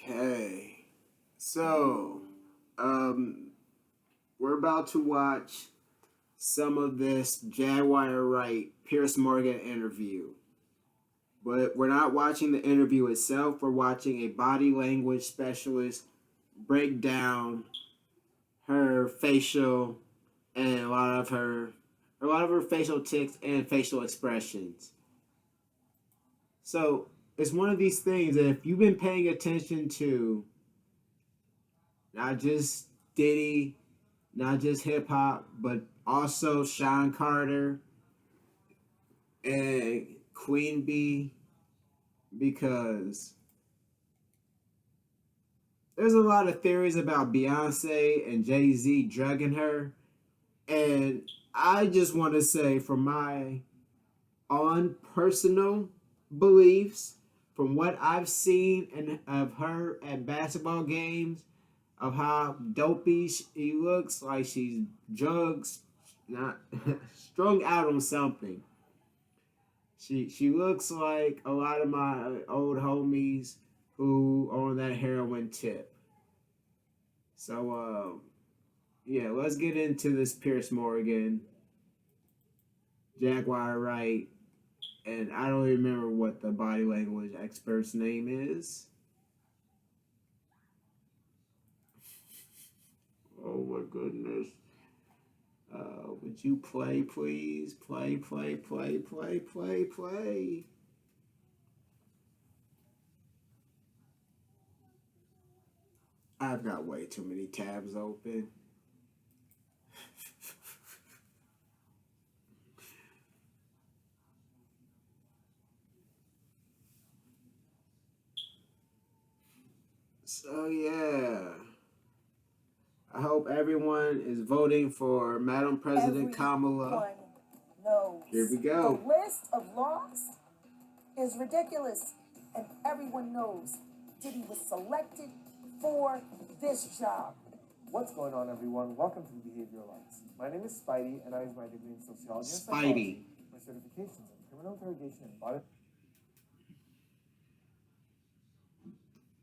Okay, so um, we're about to watch some of this Jaguar Wright Pierce Morgan interview, but we're not watching the interview itself. We're watching a body language specialist break down her facial and a lot of her facial tics and facial expressions. So it's one of these things that if you've been paying attention to not just Diddy, not just hip hop, but also Sean Carter and Queen Bee, because there's a lot of theories about Beyonce and Jay-Z drugging her. And I just want to say, from my own personal beliefs, from what I've seen and of her at basketball games, of how dopey she looks, like she's drugs, not strung out on something. She looks like a lot of my old homies who are on that heroin tip. So yeah, let's get into this Pierce Morgan, Jaguar Wright, and I don't remember what the body language expert's name is. Oh my goodness. Would you play, please? Play, play, play, play, play, play. I've got way too many tabs open. So yeah, I hope everyone is voting for Madam President Kamala. Knows. Here we go. The list of laws is ridiculous, and everyone knows Diddy was selected for this job. What's going on, everyone? Welcome to Behavioral Arts. My name is Spidey, and I use my degree in sociology and Spidey. psychology for certifications in criminal interrogation and body.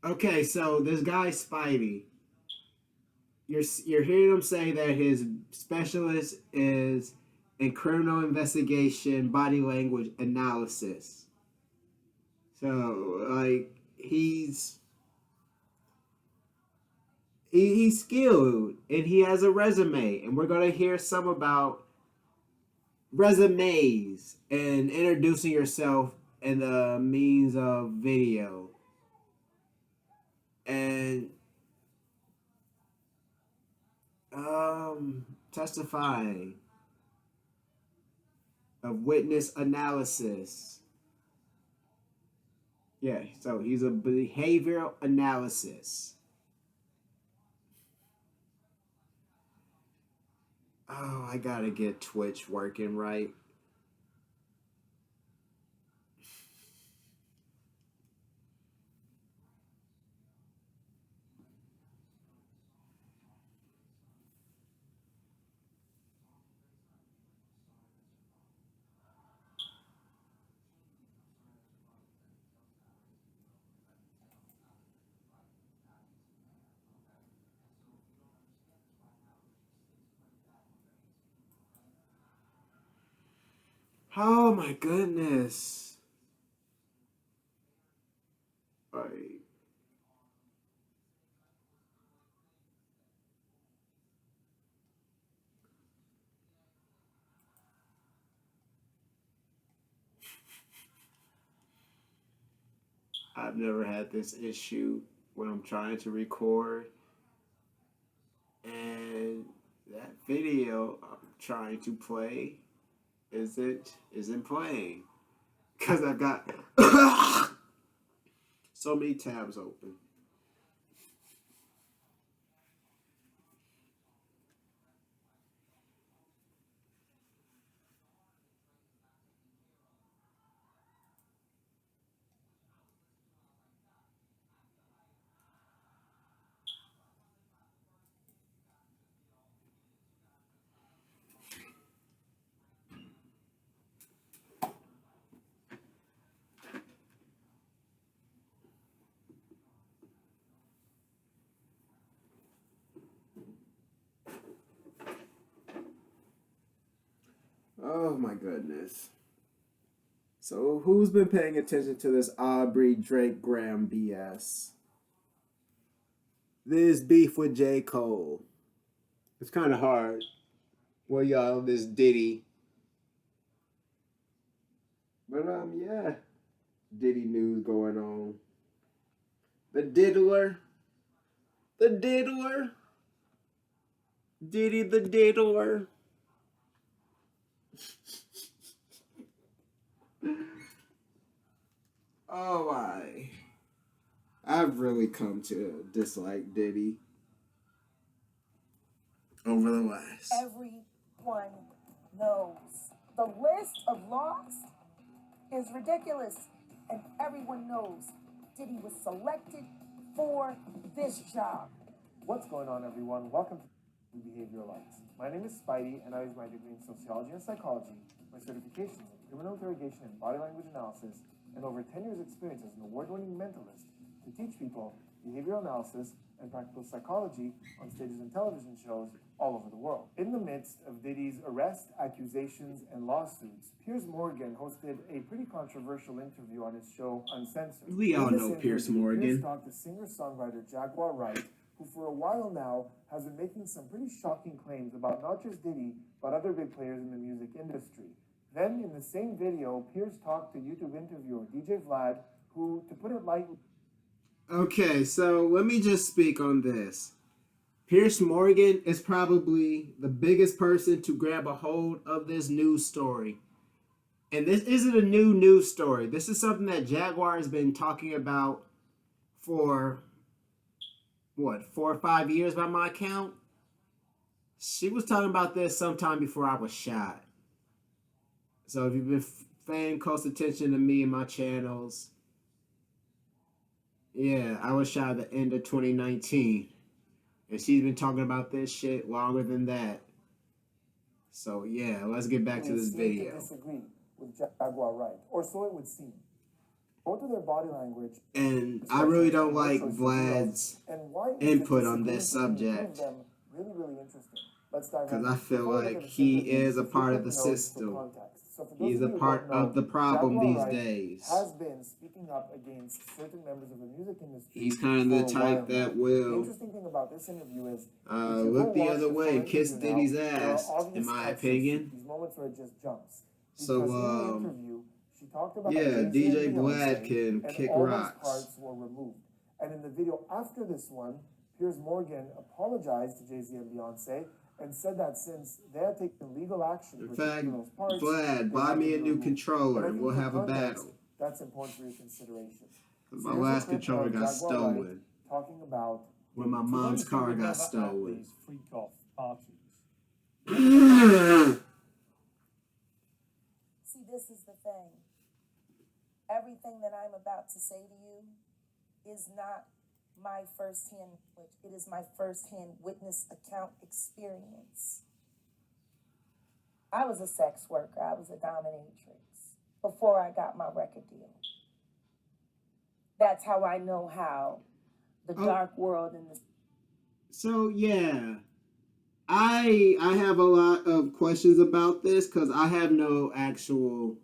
Okay, so this guy Spidey, you're hearing him say that his specialist is in criminal investigation, body language analysis. So like he's skilled and he has a resume, and we're gonna hear some about resumes and introducing yourself in the means of video and testifying of witness analysis. Yeah, so he's a behavioral analysis. Oh, I gotta get Twitch working right. Oh my goodness. Like, I've never had this issue when I'm trying to record, and that video I'm trying to play isn't playing because I've got so many tabs open. Oh my goodness. So who's been paying attention to this Aubrey Drake Graham BS? This beef with J. Cole. It's kind of hard. Well, y'all, this Diddy. But yeah. Diddy news going on. The diddler. The diddler. Diddy the diddler. Oh my. I've really come to dislike Diddy over the last. Everyone knows. The list of lost is ridiculous. And everyone knows Diddy was selected for this job. What's going on, everyone? Welcome to Behavioral Lights. My name is Spidey, and I use my degree in sociology and psychology, my certifications in criminal interrogation and body language analysis, and over 10 years' experience as an award-winning mentalist to teach people behavioral analysis and practical psychology on stages and television shows all over the world. In the midst of Diddy's arrest, accusations, and lawsuits, Piers Morgan hosted a pretty controversial interview on his show Uncensored. We all know Piers Morgan. Piers talked to singer-songwriter Jaguar Wright, who for a while now has been making some pretty shocking claims about not just Diddy, but other big players in the music industry. Then, in the same video, Piers talked to YouTube interviewer DJ Vlad, who, to put it lightly... Okay, so let me just speak on this. Piers Morgan is probably the biggest person to grab a hold of this news story. And this isn't a new news story. This is something that Jaguar has been talking about for, 4 or 5 years by my count? She was talking about this sometime before I was shot. So if you've been paying close attention to me and my channels, yeah, I was shot at the end of 2019. And she's been talking about this shit longer than that. So yeah, let's get back to this video. To disagree with Jaguar Wright, or so it would seem. Both of their body language, and I really don't like Vlad's input on this subject. Really interesting. Let's dive because I feel like he is a part of the system. He's a part of the problem these days. Has been speaking up against certain members of the music industry. He's kind of the type that will the interesting thing about this interview is look the other way and kiss Diddy's ass, in my opinion. These moments where it just jumps. So she talked about yeah, DJ Vlad can kick rocks. Parts were removed. And in the video after this one, Piers Morgan apologized to Jay-Z and Beyonce and said that since they had taken legal action, in fact, Vlad, buy me a new controller and we'll have a battle. That's important for your consideration. My last controller got stolen. Talking about when my mom's car got stolen. Freak off parties. See, this is the thing. Everything that I'm about to say to you is not my firsthand knowledge. It is my firsthand witness account experience. I was a sex worker. I was a dominatrix before I got my record deal. That's how I know how the dark world and the... So, yeah. I have a lot of questions about this because I have no actual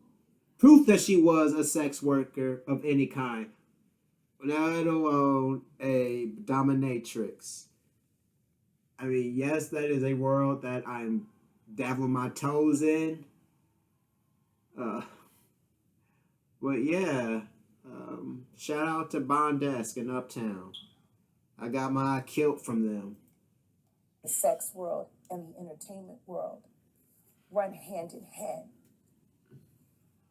proof that she was a sex worker of any kind, let alone a dominatrix. I mean, yes, that is a world that I'm dabbling my toes in. But yeah, shout out to Bondesk in Uptown. I got my kilt from them. The sex world and the entertainment world run hand in hand.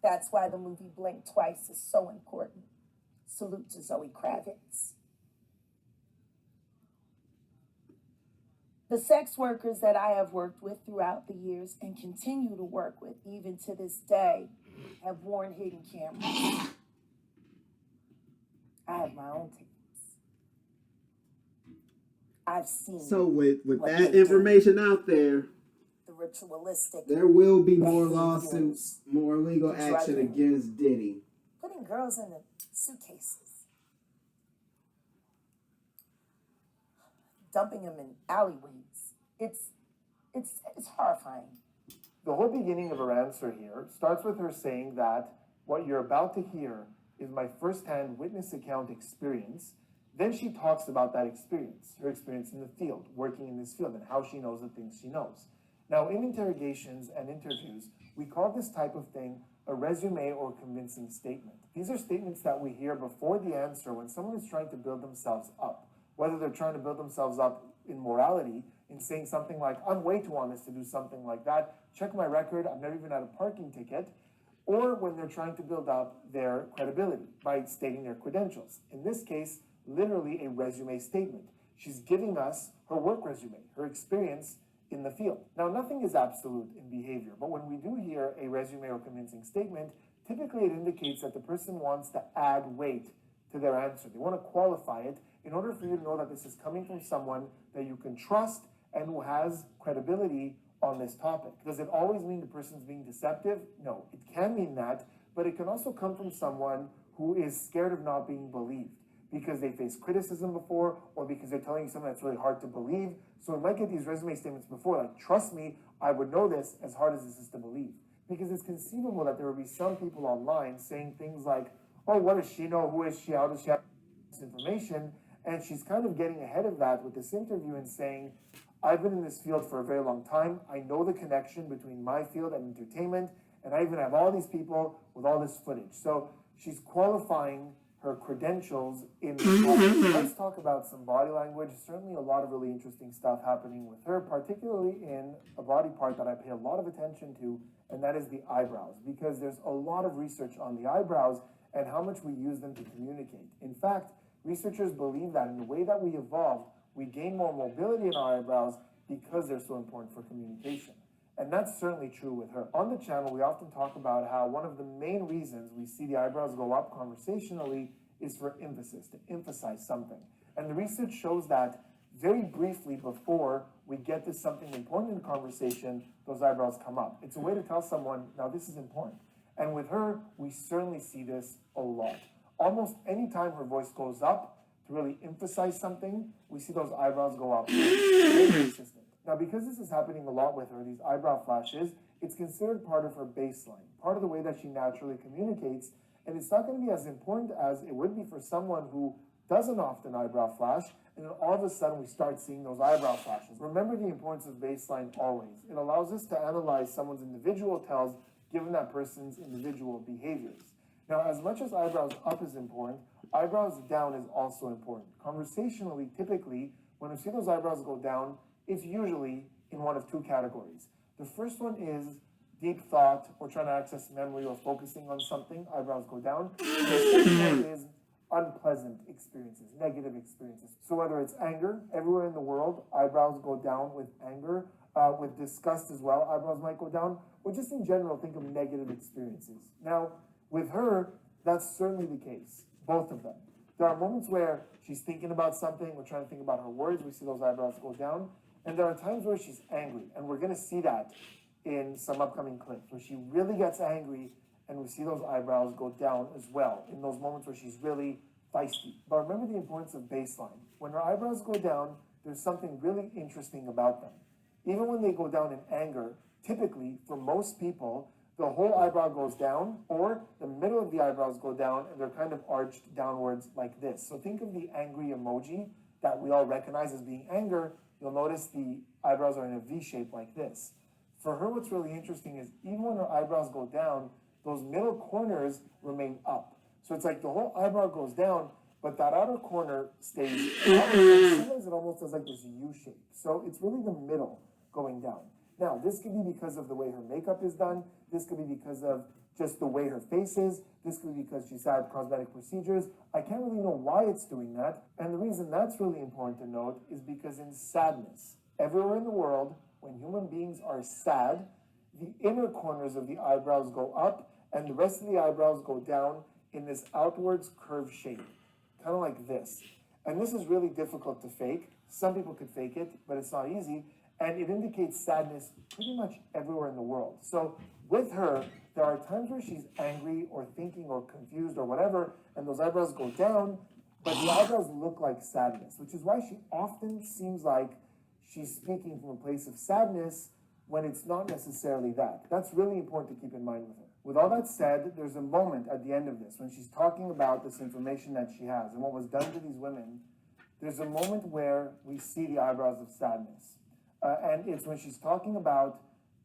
That's why the movie Blink Twice is so important. Salute to Zoe Kravitz. The sex workers that I have worked with throughout the years and continue to work with even to this day have worn hidden cameras. I have my own tapes. I've seen. So with that information out there, the ritualistic, there will be more lawsuits, more legal action against Diddy. Putting girls in the suitcases, dumping them in alleyways. It's horrifying. The whole beginning of her answer here starts with her saying that what you're about to hear is my first-hand witness account experience. Then she talks about that experience, her experience in the field, working in this field, and how she knows the things she knows. Now, in interrogations and interviews, we call this type of thing a resume or convincing statement. These are statements that we hear before the answer when someone is trying to build themselves up, whether they're trying to build themselves up in morality, in saying something like, I'm way too honest to do something like that, check my record, I've never even had a parking ticket, or when they're trying to build up their credibility by stating their credentials. In this case, literally a resume statement. She's giving us her work resume, her experience in the field. Now, nothing is absolute in behavior, but when we do hear a resume or convincing statement, typically it indicates that the person wants to add weight to their answer. They want to qualify it in order for you to know that this is coming from someone that you can trust and who has credibility on this topic. Does it always mean the person's being deceptive? No, it can mean that, but it can also come from someone who is scared of not being believed because they faced criticism before or because they're telling you something that's really hard to believe. So it might get these resume statements before, like, trust me, I would know this, as hard as this is to believe. Because it's conceivable that there will be some people online saying things like, oh, what does she know? Who is she? How does she have this information? And she's kind of getting ahead of that with this interview and saying, I've been in this field for a very long time. I know the connection between my field and entertainment, and I even have all these people with all this footage. So she's qualifying her credentials in the topic. Let's talk about some body language. Certainly a lot of really interesting stuff happening with her, particularly in a body part that I pay a lot of attention to, and that is the eyebrows, because there's a lot of research on the eyebrows and how much we use them to communicate. In fact, researchers believe that in the way that we evolved, we gain more mobility in our eyebrows because they're so important for communication. And that's certainly true with her. On the channel, we often talk about how one of the main reasons we see the eyebrows go up conversationally is for emphasis, to emphasize something. And the research shows that very briefly before we get to something important in the conversation, those eyebrows come up. It's a way to tell someone, now this is important. And with her, we certainly see this a lot. Almost any time her voice goes up to really emphasize something, we see those eyebrows go up. Very consistent. Now, because this is happening a lot with her, these eyebrow flashes, it's considered part of her baseline, part of the way that she naturally communicates, and it's not going to be as important as it would be for someone who doesn't often eyebrow flash, and then all of a sudden we start seeing those eyebrow flashes. Remember the importance of baseline always. It allows us to analyze someone's individual tells given that person's individual behaviors. Now, as much as eyebrows up is important, eyebrows down is also important. Conversationally, typically, when we see those eyebrows go down, it's usually in one of two categories. The first one is deep thought or trying to access memory or focusing on something, eyebrows go down. And the second one is unpleasant experiences, negative experiences. So whether it's anger, everywhere in the world, eyebrows go down with anger, with disgust as well, eyebrows might go down, or just in general, think of negative experiences. Now, with her, that's certainly the case, both of them. There are moments where she's thinking about something, we're trying to think about her words, we see those eyebrows go down, and there are times where she's angry, and we're gonna see that in some upcoming clips, where she really gets angry, and we see those eyebrows go down as well, in those moments where she's really feisty. But remember the importance of baseline. When her eyebrows go down, there's something really interesting about them. Even when they go down in anger, typically, for most people, the whole eyebrow goes down, or the middle of the eyebrows go down, and they're kind of arched downwards like this. So think of the angry emoji that we all recognize as being anger. You'll notice the eyebrows are in a V shape like this. For her, what's really interesting is even when her eyebrows go down, those middle corners remain up. So it's like the whole eyebrow goes down, but that outer corner stays up. And sometimes it almost does like this U shape. So it's really the middle going down. Now, this could be because of the way her makeup is done. This could be because of just the way her face is. This could be because she's had cosmetic procedures. I can't really know why it's doing that. And the reason that's really important to note is because in sadness, everywhere in the world, when human beings are sad, the inner corners of the eyebrows go up and the rest of the eyebrows go down in this outwards curved shape, kind of like this. And this is really difficult to fake. Some people could fake it, but it's not easy. And it indicates sadness pretty much everywhere in the world. So with her, there are times where she's angry or thinking or confused or whatever, and those eyebrows go down, but the eyebrows look like sadness, which is why she often seems like she's speaking from a place of sadness when it's not necessarily that. That's really important to keep in mind with her. With all that said, there's a moment at the end of this when she's talking about this information that she has and what was done to these women. There's a moment where we see the eyebrows of sadness. And it's when she's talking about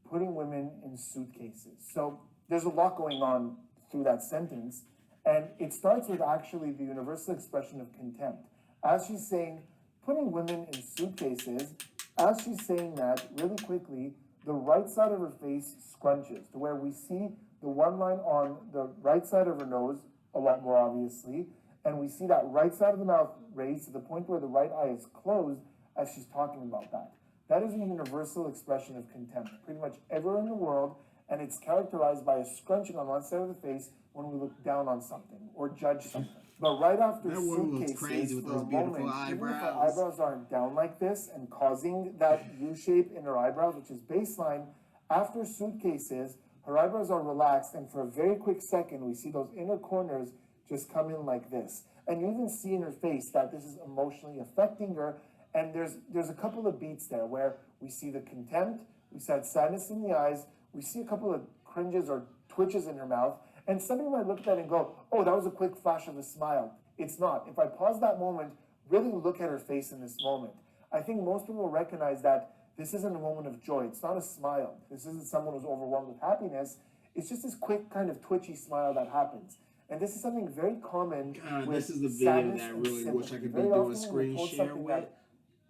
putting women in suitcases. So there's a lot going on through that sentence. And it starts with actually the universal expression of contempt. As she's saying, putting women in suitcases, as she's saying that, really quickly, the right side of her face scrunches to where we see the one line on the right side of her nose, a lot more obviously, and we see that right side of the mouth raised to the point where the right eye is closed as she's talking about that. That is a universal expression of contempt, pretty much everywhere in the world, and it's characterized by a scrunching on one side of the face when we look down on something or judge something. But right after That woman looks suitcases, crazy with for those a beautiful moment, even if her eyebrows. eyebrows aren't down like this and causing that U shape in her eyebrows, which is baseline, after suitcases, her eyebrows are relaxed, and for a very quick second, we see those inner corners just come in like this. And you even see in her face that this is emotionally affecting her, and there's a couple of beats there where we see the contempt, we see that sadness in the eyes, we see a couple of cringes or twitches in her mouth, and somebody might look at that and go, oh, that was a quick flash of a smile. It's not. If I pause that moment, really look at her face in this moment, I think most people recognize that this isn't a moment of joy. It's not a smile. This isn't someone who's overwhelmed with happiness. It's just this quick kind of twitchy smile that happens. And this is something very common with this is the video sadness that I and really wish I sympathy. could be Very doing often when screen we post share something with. that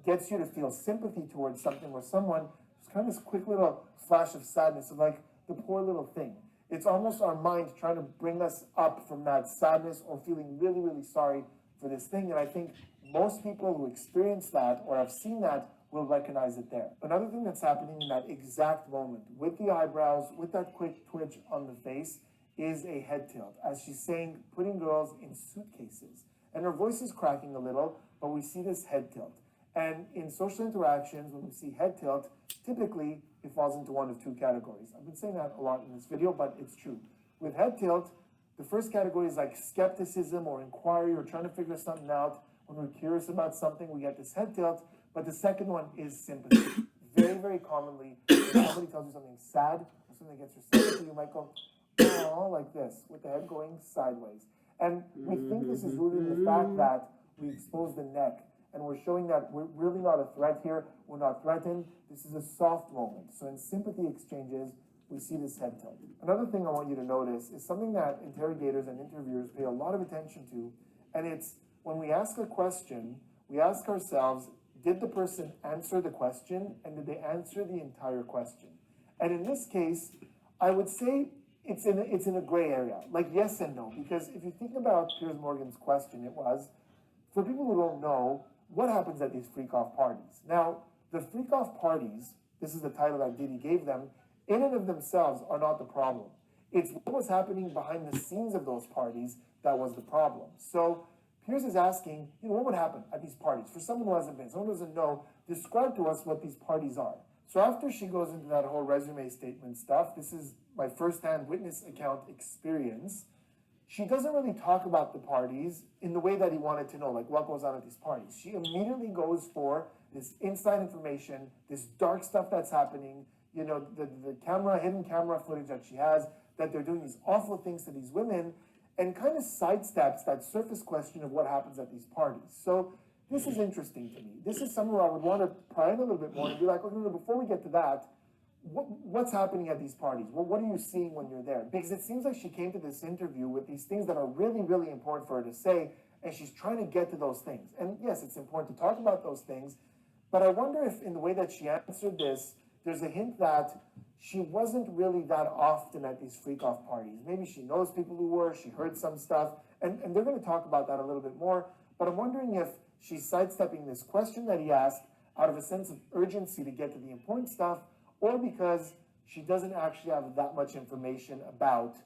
gets you to feel sympathy towards something or someone, it's kind of this quick little flash of sadness of like the poor little thing. It's almost our mind trying to bring us up from that sadness or feeling really, really sorry for this thing. And I think most people who experience that or have seen that will recognize it there. Another thing that's happening in that exact moment with the eyebrows, with that quick twitch on the face, is a head tilt. As she's saying, putting girls in suitcases. And her voice is cracking a little, but we see this head tilt. And in social interactions, when we see head tilt, typically it falls into one of two categories. I've been saying that a lot in this video, but it's true. With head tilt, the first category is like skepticism or inquiry or trying to figure something out. When we're curious about something, we get this head tilt. But the second one is sympathy. Very, very commonly, when somebody tells you something sad or something gets your sympathy, you might go, oh, like this, with the head going sideways. And we think this is rooted in the fact that we expose the neck and we're showing that we're really not a threat here. We're not threatened. This is a soft moment. So in sympathy exchanges, we see this head tilt. Another thing I want you to notice is something that interrogators and interviewers pay a lot of attention to, and it's when we ask a question, we ask ourselves, did the person answer the question, and did they answer the entire question? And in this case, I would say it's in a gray area, like yes and no, because if you think about Piers Morgan's question, it was, for people who don't know, what happens at these freak-off parties? Now, the freak-off parties, this is the title that Diddy gave them, in and of themselves are not the problem. It's what was happening behind the scenes of those parties that was the problem. So Piers is asking, what would happen at these parties? For someone who hasn't been, someone who doesn't know, describe to us what these parties are. So after she goes into that whole resume statement stuff, this is my first-hand witness account experience, she doesn't really talk about the parties in the way that he wanted to know, like what goes on at these parties. She immediately goes for this inside information, this dark stuff that's happening, the camera, hidden camera footage that she has, that they're doing these awful things to these women, and kind of sidesteps that surface question of what happens at these parties. So this is interesting to me. This is somewhere I would want to pry in a little bit more and be like, okay, no, before we get to that, what's happening at these parties? What are you seeing when you're there? Because it seems like she came to this interview with these things that are really, really important for her to say, and she's trying to get to those things. And yes, it's important to talk about those things, but I wonder if in the way that she answered this, there's a hint that she wasn't really that often at these freak-off parties. Maybe she knows people who were, she heard some stuff, and they're going to talk about that a little bit more, but I'm wondering if she's sidestepping this question that he asked out of a sense of urgency to get to the important stuff, or because she doesn't actually have that much information about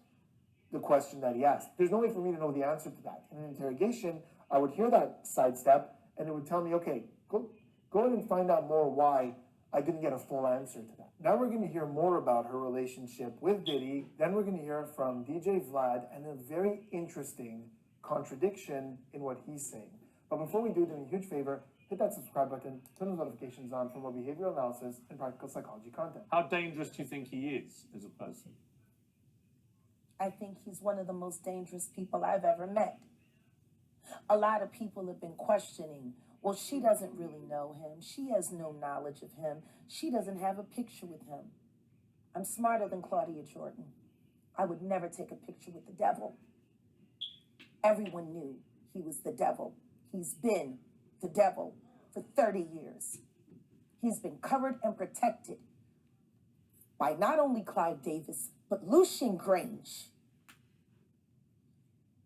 the question that he asked. There's no way for me to know the answer to that. In an interrogation, I would hear that sidestep, and it would tell me, okay, go ahead and find out more why I didn't get a full answer to that. Now we're going to hear more about her relationship with Diddy. Then we're going to hear from DJ Vlad and a very interesting contradiction in what he's saying. But before we do me a huge favor, hit that subscribe button, turn those notifications on for more behavioral analysis and practical psychology content. How dangerous do you think he is as a person? I think he's one of the most dangerous people I've ever met. A lot of people have been questioning, well, she doesn't really know him. She has no knowledge of him. She doesn't have a picture with him. I'm smarter than Claudia Jordan. I would never take a picture with the devil. Everyone knew he was the devil. He's been the devil for 30 years. He's been covered and protected by not only Clive Davis, but Lucian Grange.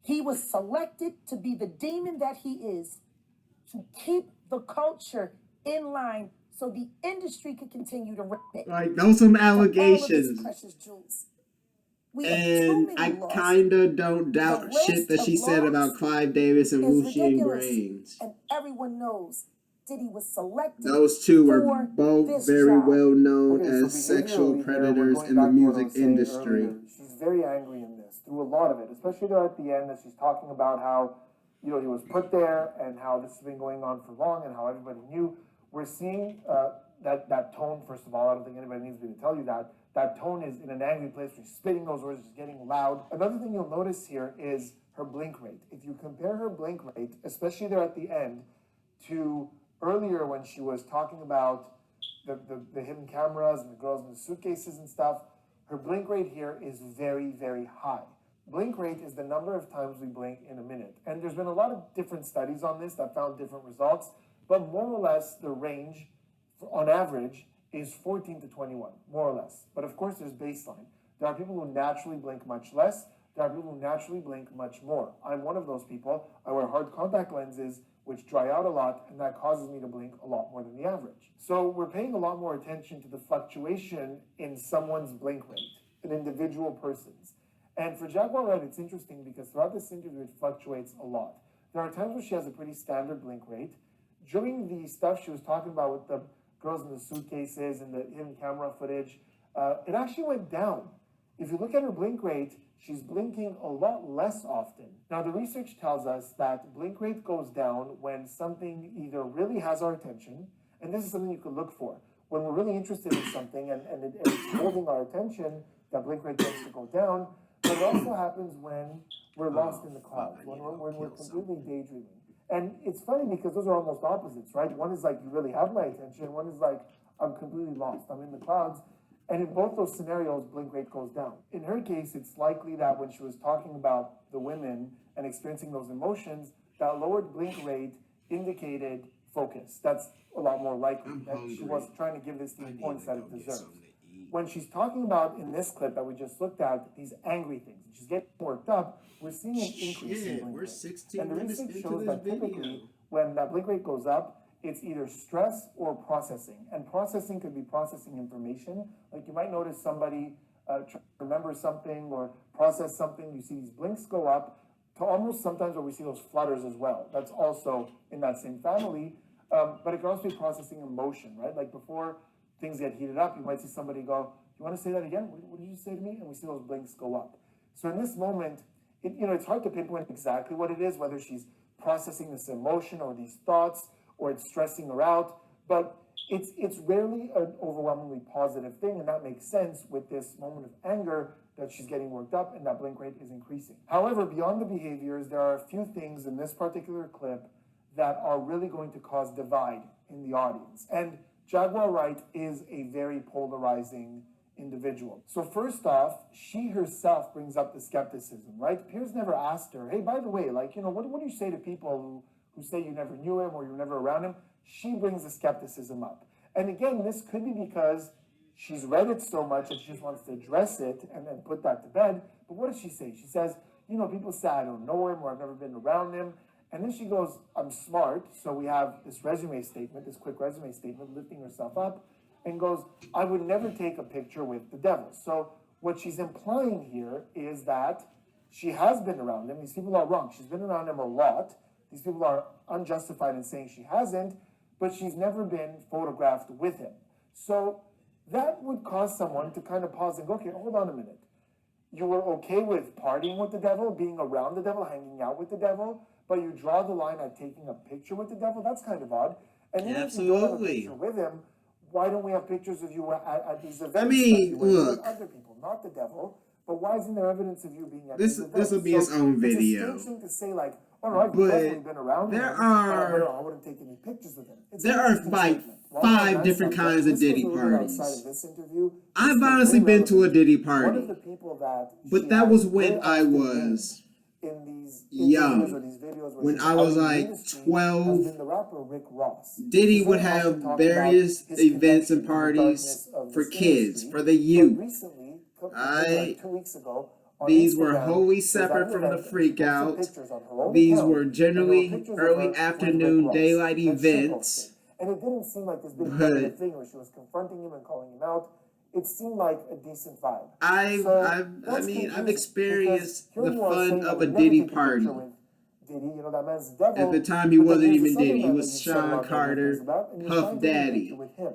He was selected to be the demon that he is, to keep the culture in line so the industry could continue to rip it. Like, those some For all of his allegations. precious jewels. We have too And many I lost. kinda don't doubt The shit that list she of said about lost Clive Davis and is Lucian ridiculous. Grange. And everyone knows Diddy was selected Those two were for both this very job. well known Okay, so as sexual behaviorally here, we're predators going in the back to what I music was saying industry. earlier. She's very angry in this, through a lot of it, especially there at the end that she's talking about how, he was put there and how this has been going on for long and how everybody knew. We're seeing that tone, first of all, I don't think anybody needs me to tell you that. That tone is in an angry place. She's spitting those words, she's getting loud. Another thing you'll notice here is her blink rate. If you compare her blink rate, especially there at the end, to earlier when she was talking about the hidden cameras and the girls in the suitcases and stuff, her blink rate here is very, very high. Blink rate is the number of times we blink in a minute. And there's been a lot of different studies on this that found different results, but more or less the range, on average, is 14 to 21, more or less. But of course, there's baseline. There are people who naturally blink much less. There are people who naturally blink much more. I'm one of those people. I wear hard contact lenses, which dry out a lot, and that causes me to blink a lot more than the average. So we're paying a lot more attention to the fluctuation in someone's blink rate, an individual person's. And for Jaguar Wright, it's interesting because throughout this interview, it fluctuates a lot. There are times where she has a pretty standard blink rate. During the stuff she was talking about with the girls in the suitcases and the hidden camera footage, it actually went down. If you look at her blink rate, she's blinking a lot less often. Now, the research tells us that blink rate goes down when something either really has our attention, and this is something you could look for. When we're really interested in something and it's holding our attention, that blink rate tends to go down. But it also happens when we're lost in the clouds, when we're completely daydreaming. And it's funny because those are almost opposites, right? One is like, you really have my attention. One is like, I'm completely lost. I'm in the clouds. And in both those scenarios, blink rate goes down. In her case, it's likely that when she was talking about the women and experiencing those emotions, that lowered blink rate indicated focus. That's a lot more likely that she was trying to give this the importance that it deserves. When she's talking about, in this clip that we just looked at, these angry things, and she's getting worked up, we're seeing an increase in blink We're rate. 16 And the minutes research into shows this that video. typically, when that blink rate goes up, it's either stress or processing. And processing could be processing information. Like you might notice somebody try to remember something or process something, you see these blinks go up, to almost sometimes where we see those flutters as well. That's also in that same family. But it can also be processing emotion, right? Like before things get heated up, you might see somebody go, you want to say that again? What did you say to me? And we see those blinks go up. So in this moment, it's hard to pinpoint exactly what it is, whether she's processing this emotion or these thoughts, or it's stressing her out, but it's rarely an overwhelmingly positive thing, and that makes sense with this moment of anger that she's getting worked up and that blink rate is increasing. However, beyond the behaviors, there are a few things in this particular clip that are really going to cause divide in the audience. And Jaguar Wright is a very polarizing individual. So first off, she herself brings up the skepticism, right? Piers never asked her, hey, by the way, like, what do you say to people who say you never knew him or you were never around him? She brings the skepticism up. And again, this could be because she's read it so much that she just wants to address it and then put that to bed. But what does she say? She says, people say I don't know him or I've never been around him. And then she goes, I'm smart. So we have this resume statement, this quick resume statement, lifting herself up, and goes, I would never take a picture with the devil. So what she's implying here is that she has been around him. These people are wrong. She's been around him a lot. These people are unjustified in saying she hasn't, but she's never been photographed with him. So that would cause someone to kind of pause and go, okay, hold on a minute. You were okay with partying with the devil, being around the devil, hanging out with the devil, but you draw the line at taking a picture with the devil. That's kind of odd. And even if you don't have a Absolutely. picture with him, why don't we have pictures of you at these events? I mean, that you went to with look. other people, not the devil. But why isn't there evidence of you being at This these events? this will be its own video. It's a strange thing to say, like, oh no, I've But definitely been around there him, are- but no, I wouldn't take any pictures with him. It's There an are interesting like statement. While 5 on different that kinds of subject, Diddy this goes a little bit parties. outside of this interview. I've This is honestly very been to a relevant. Diddy One party, of the people that but she that had was when very I often was in these young. interviews or these videos where When she's I was out in the like industry, 12. has been the rapper Rick Ross. Diddy He's would very often have talked various about his events and connection to the parties darkness of for this kids, industry. for the But youth. recently, I- like 2 weeks ago, on These were Instagram, wholly she was at separate an from the event and she freak posted out. pictures on her own These account, were and there generally pictures of early her with afternoon Rick Ross daylight that she events. posted. And it didn't seem like this big But- negative thing where she was confronting him and calling him out. It seemed like a decent vibe. I That's mean, I've confusing experienced because the here you are fun saying of that a you Diddy never take a party. picture with Diddy, you know, that man's the devil. At the time, he but then wasn't here's even this other Diddy. He man was that you've said a Sean lot of negative Carter, things about, and you're Puff trying to take a Daddy. picture with him.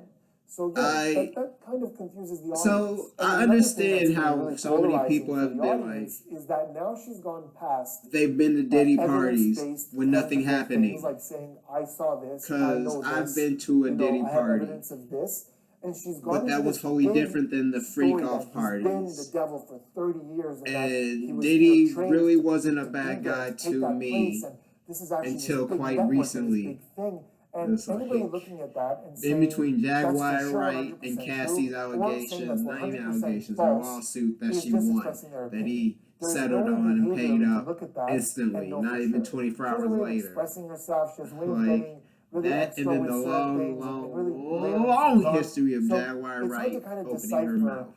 So yeah, that kind of confuses the audience. So And I another thing understand that's been how really so many polarizing people for have the been audience is that now she's gone past they've been to Diddy parties evidence-based, when nothing tangible happening. things like saying, I saw this, I Because know I've this, been to a you know, Diddy I have party. evidence of this. And she's gone But into that was this wholly big different than the story freak that off he's been the parties. devil for 30 years, and that he And was Diddy here trained really to- wasn't a to bad be there, guy to take to that me place, and this is actually until this big quite network and recently. this big thing. And It's anybody like, looking at that and in saying between that's for Jaguar sure Wright 100% and true, Cassie's or saying allegations, that's not even 100% allegations, a false, lawsuit that is she just won, expressing their that opinion. he There's settled no way on and behavioral paid to up look at that instantly, and know not for even sure. 24 She has a hours way of later. expressing herself. She has a way of Like, getting really that, extra and then with the certain things and really layering long things on. history of So Jaguar it's hard to Wright kind of opening her decipher, mouth.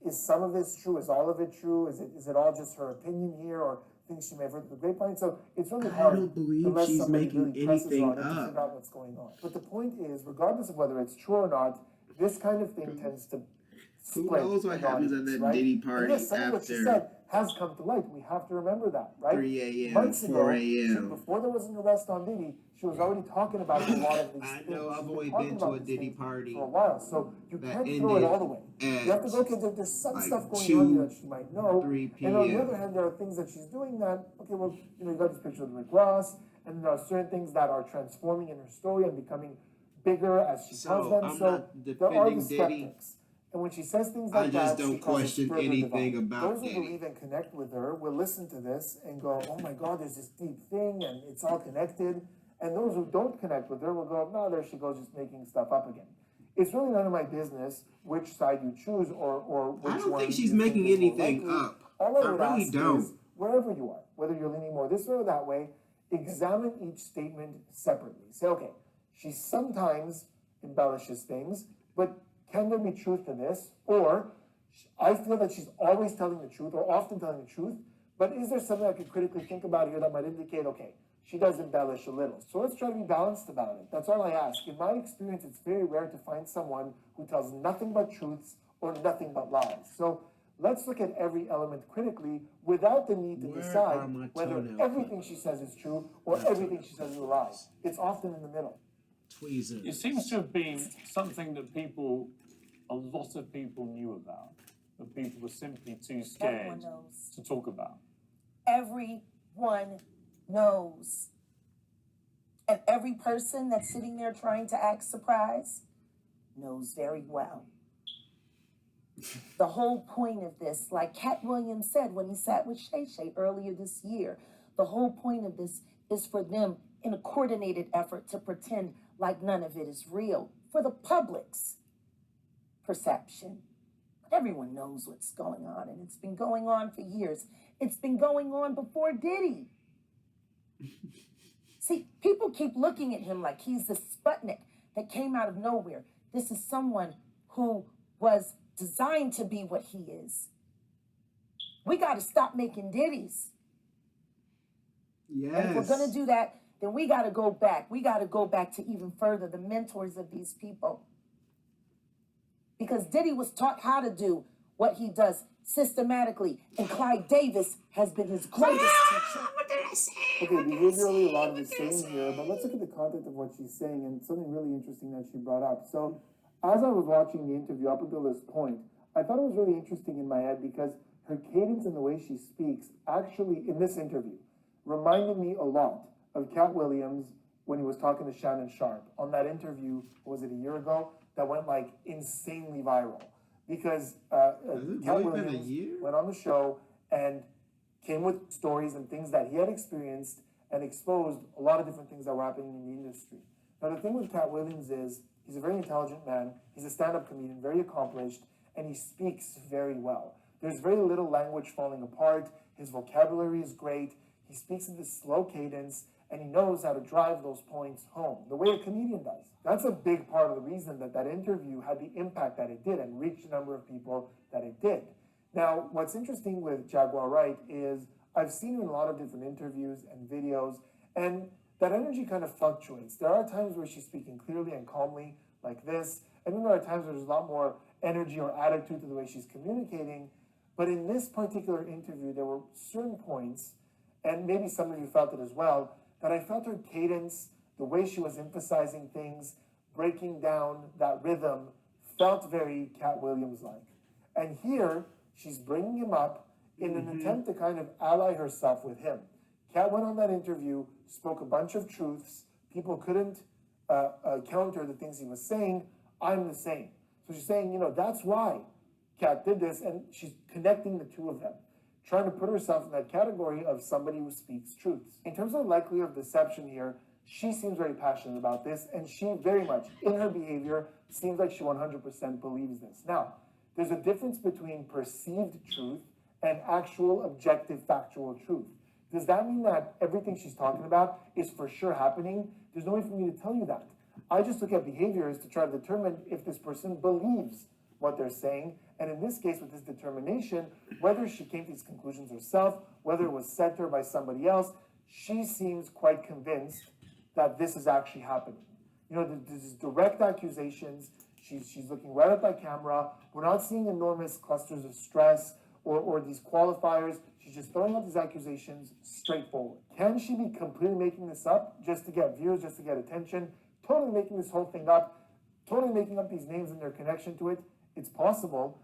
is some of this true? Is all of it true? Is it all just her opinion here, or things she may have heard through the grapevine? So it's really I hard. don't believe unless she's somebody making really presses her anything on it to up. figure out what's going on. But the point is, regardless of whether it's true or not, this kind of thing tends to Who split knows what an happens at audience, that right? Diddy And party yes, some of what she after said has come to light. We have to remember that, right? 3 a.m., Months ago, 4 she- a.m. before there was an arrest on Diddy, she was already talking about a lot of these I things. know, I've She's only talking been to about a these Diddy things party for a while, so you that can't throw it ended all away. You have to go, okay, there's some like stuff going 2, on here that she might know. 3 And on the p.m. other hand, there are things that she's doing that, okay, well, you know, you got this picture of Rick Ross, and there are certain things that are transforming in her story and becoming bigger as she tells So, them. I'm So not there are the defending Diddy. skeptics. And when she says things I like just that, don't she causes question further anything divide. about Those who Diddy. believe and connect with her will listen to this and go, oh my God, there's this deep thing and it's all connected. And those who don't connect with her will go, no, there she goes, just making stuff up again. It's really none of my business which side you choose or which I don't one think she's you making think is more anything likely. up. All I I would really ask don't. is, wherever you are, whether you're leaning more this way or that way, examine each statement separately. Say, okay, she sometimes embellishes things, but can there be truth to this? Or I feel that she's always telling the truth or often telling the truth, but is there something I could critically think about here that might indicate, okay, she does embellish a little. So let's try to be balanced about it. That's all I ask. In my experience, it's very rare to find someone who tells nothing but truths or nothing but lies. So let's look at every element critically without the need to Where decide are my whether toenail everything she says is true or everything she says is a lie. It's often in the middle. Tweezers. It seems to have been something that a lot of people knew about, but people were simply too scared Everyone knows. to talk about. Everyone knows. And every person that's sitting there trying to act surprised knows very well. The whole point of this, like Cat Williams said when he sat with Shay Shay earlier this year, the whole point of this is for them in a coordinated effort to pretend like none of it is real for the public's perception. But everyone knows what's going on, and it's been going on for years. It's been going on before Diddy. See, people keep looking at him like he's the Sputnik that came out of nowhere. This is someone who was designed to be what he is. We got to stop making Diddies. Yes. And if we're going to do that, then we got to go back. We got to go back to even further, the mentors of these people. Because Diddy was taught how to do what he does systematically, and Clyde Davis has been his greatest teacher. What did I say? Okay, behaviorally, a lot of the same here, but let's look at the content of what she's saying and something really interesting that she brought up. So, as I was watching the interview up until this point, I thought it was really interesting in my head because her cadence and the way she speaks actually, in this interview, reminded me a lot of Cat Williams when he was talking to Shannon Sharp on that interview, was it a year ago, that went like insanely viral? Because Has it Cat really been a Williams year? went on the show and came with stories and things that he had experienced and exposed a lot of different things that were happening in the industry. Now, the thing with Cat Williams is he's a very intelligent man. He's a stand-up comedian, very accomplished, and he speaks very well. There's very little language falling apart. His vocabulary is great. He speaks in this slow cadence, and he knows how to drive those points home, the way a comedian does. That's a big part of the reason that that interview had the impact that it did and reached the number of people that it did. Now, what's interesting with Jaguar Wright is I've seen her in a lot of different interviews and videos, and that energy kind of fluctuates. There are times where she's speaking clearly and calmly, like this, and then there are times where there's a lot more energy or attitude to the way she's communicating. But in this particular interview, there were certain points, and maybe some of you felt it as well, that I felt her cadence, the way she was emphasizing things, breaking down that rhythm, felt very Cat Williams-like. And here, she's bringing him up in an attempt to kind of ally herself with him. Cat went on that interview, spoke a bunch of truths. People couldn't counter the things he was saying. I'm the same. So she's saying, that's why Cat did this, and she's connecting the two of them, trying to put herself in that category of somebody who speaks truths. In terms of likelihood of deception here, she seems very passionate about this, and she very much, in her behavior, seems like she 100% believes this. Now, there's a difference between perceived truth and actual objective factual truth. Does that mean that everything she's talking about is for sure happening? There's no way for me to tell you that. I just look at behaviors to try to determine if this person believes what they're saying, and in this case, with this determination, whether she came to these conclusions herself, whether it was said to her by somebody else, she seems quite convinced that this is actually happening. There's direct accusations. She's looking right at that camera. We're not seeing enormous clusters of stress or these qualifiers. She's just throwing out these accusations straightforward. Can she be completely making this up just to get views, just to get attention? Totally making this whole thing up, totally making up these names and their connection to it? It's possible.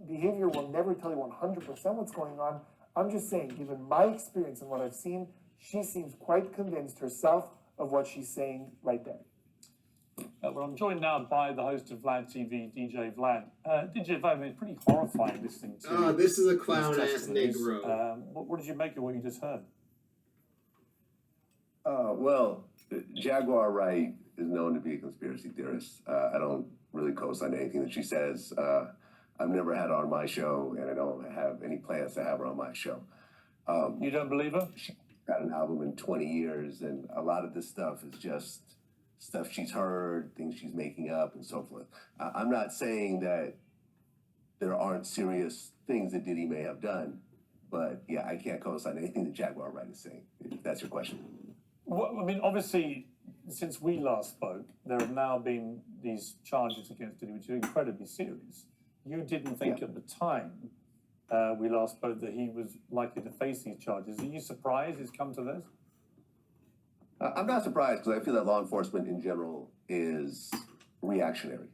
Behavior will never tell you 100% what's going on. I'm just saying, given my experience and what I've seen, she seems quite convinced herself of what she's saying right there. Well, I'm joined now by the host of Vlad TV, DJ Vlad. DJ Vlad, it's pretty horrifying listening to. Oh, this is a these clown-ass testimonies. Negro. What did you make of what you just heard? Well, Jaguar Wright is known to be a conspiracy theorist. I don't really co-sign anything that she says. I've never had her on my show, and I don't have any plans to have her on my show. You don't believe her? She got an album in 20 years, and a lot of this stuff is just stuff she's heard, things she's making up, and so forth. I'm not saying that there aren't serious things that Diddy may have done, but yeah, I can't co-sign anything that Jaguar Wright is saying, if that's your question. Well, I mean, obviously, since we last spoke, there have now been these charges against Diddy, which are incredibly serious. You didn't think at the time we last spoke that he was likely to face these charges. Are you surprised it's come to this? I'm not surprised, because I feel that law enforcement in general is reactionary.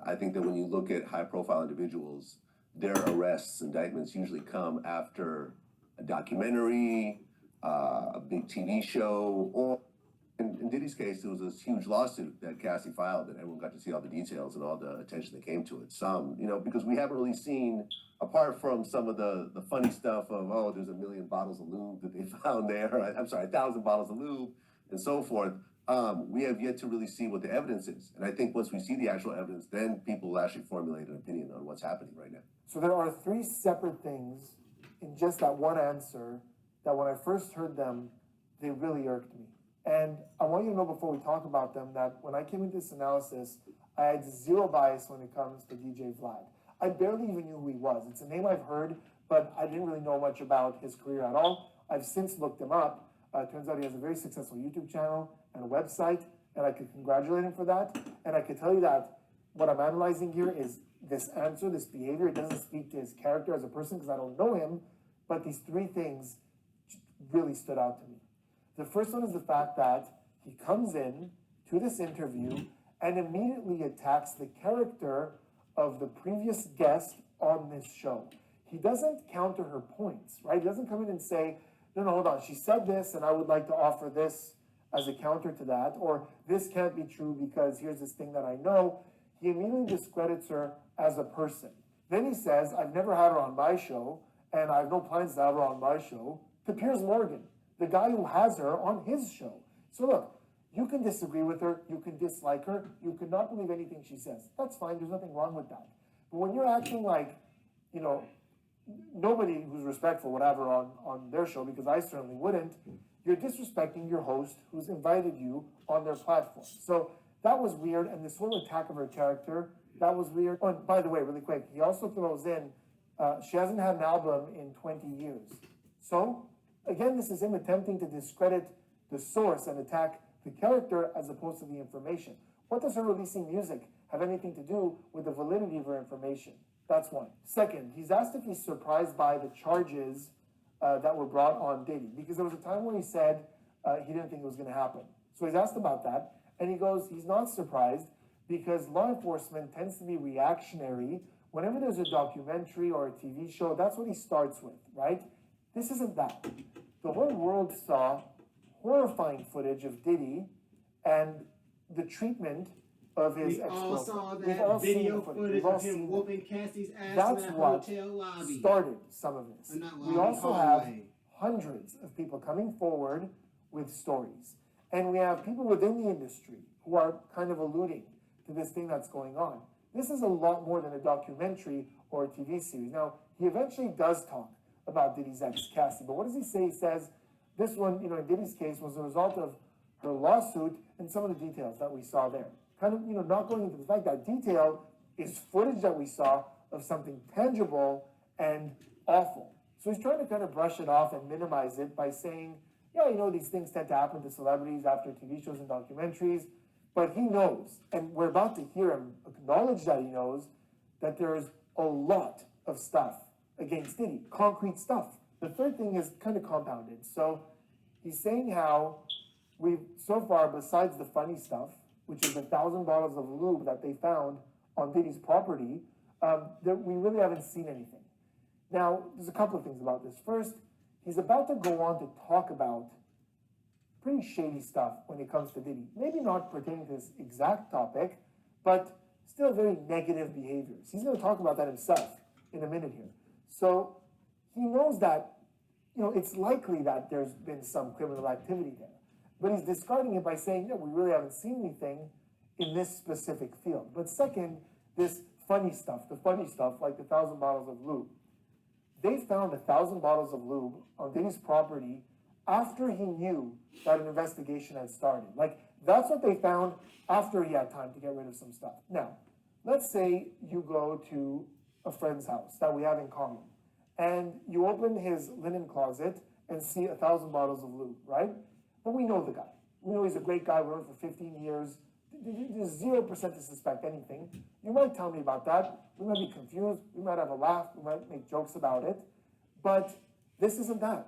I think that when you look at high-profile individuals, their arrests, indictments usually come after a documentary, a big TV show, or in Diddy's case, there was this huge lawsuit that Cassie filed, and everyone got to see all the details and all the attention that came to it. Some, because we haven't really seen, apart from some of the funny stuff of, there's 1 million bottles of lube that they found there, I'm sorry, 1,000 bottles of lube, and so forth, we have yet to really see what the evidence is. And I think once we see the actual evidence, then people will actually formulate an opinion on what's happening right now. So there are 3 separate things in just that one answer that when I first heard them, they really irked me. And I want you to know before we talk about them that when I came into this analysis, I had zero bias when it comes to DJ Vlad. I barely even knew who he was. It's a name I've heard, but I didn't really know much about his career at all. I've since looked him up. It turns out he has a very successful YouTube channel and a website, and I could congratulate him for that. And I could tell you that what I'm analyzing here is this answer, this behavior. It doesn't speak to his character as a person because I don't know him, but these 3 things really stood out to me. The first one is the fact that he comes in to this interview and immediately attacks the character of the previous guest on this show. He doesn't counter her points, right? He doesn't come in and say, no, hold on, she said this and I would like to offer this as a counter to that, or this can't be true because here's this thing that I know, he immediately discredits her as a person. Then he says, I've never had her on my show, and I have no plans to have her on my show, to Piers Morgan, the guy who has her on his show. So look, you can disagree with her, you can dislike her, you could not believe anything she says. That's fine, there's nothing wrong with that. But when you're acting like, you know, nobody who's respectful would have her on their show, because I certainly wouldn't, you're disrespecting your host who's invited you on their platform. So that was weird, and this whole attack of her character, that was weird. Oh, and by the way, really quick, he also throws in, she hasn't had an album in 20 years. So, again, this is him attempting to discredit the source and attack the character as opposed to the information. What does her releasing music have anything to do with the validity of her information? That's one. Second, he's asked if he's surprised by the charges that were brought on Diddy, because there was a time where he said he didn't think it was going to happen. So he's asked about that, and he goes, he's not surprised because law enforcement tends to be reactionary. Whenever there's a documentary or a TV show, that's what he starts with, right? This isn't that. The whole world saw horrifying footage of Diddy and the treatment of his We ex-girlfriend. all saw We've all that seen video the footage. footage We've all of him seen whooping Cassie's ass That's in that what hotel lobby. started some of this. Not We lobby, also have hallway. hundreds of people coming forward with stories. And we have people within the industry who are kind of alluding to this thing that's going on. This is a lot more than a documentary or a TV series. Now, he eventually does talk about Diddy's ex, Cassie, but what does he say? He says this one, you know, in Diddy's case was a result of her lawsuit and some of the details that we saw there. Kind of, you know, not going into the fact that detail is footage that we saw of something tangible and awful. So he's trying to kind of brush it off and minimize it by saying, yeah, you know, these things tend to happen to celebrities after TV shows and documentaries, but he knows, and we're about to hear him acknowledge that he knows, that there's a lot of stuff against Diddy, concrete stuff. The third thing is kind of compounded. So he's saying how we've, so far, besides the funny stuff, which is 1,000 bottles of lube that they found on Diddy's property, we really haven't seen anything. Now, there's a couple of things about this. First, he's about to go on to talk about pretty shady stuff when it comes to Diddy. Maybe not pertaining to this exact topic, but still very negative behaviors. He's going to talk about that himself in a minute here. So he knows that, you know, it's likely that there's been some criminal activity there. But he's discarding it by saying, no, we really haven't seen anything in this specific field. But second, this funny stuff, the funny stuff, like the 1,000 bottles of lube. They found 1,000 bottles of lube on Diddy's property after he knew that an investigation had started. Like, that's what they found after he had time to get rid of some stuff. Now, let's say you go to a friend's house that we have in common, and you open his linen closet and see 1,000 bottles of lube, right? But we know the guy. We know he's a great guy. We're with him for 15 years. There's 0% to suspect anything. You might tell me about that. We might be confused. We might have a laugh. We might make jokes about it. But this isn't that.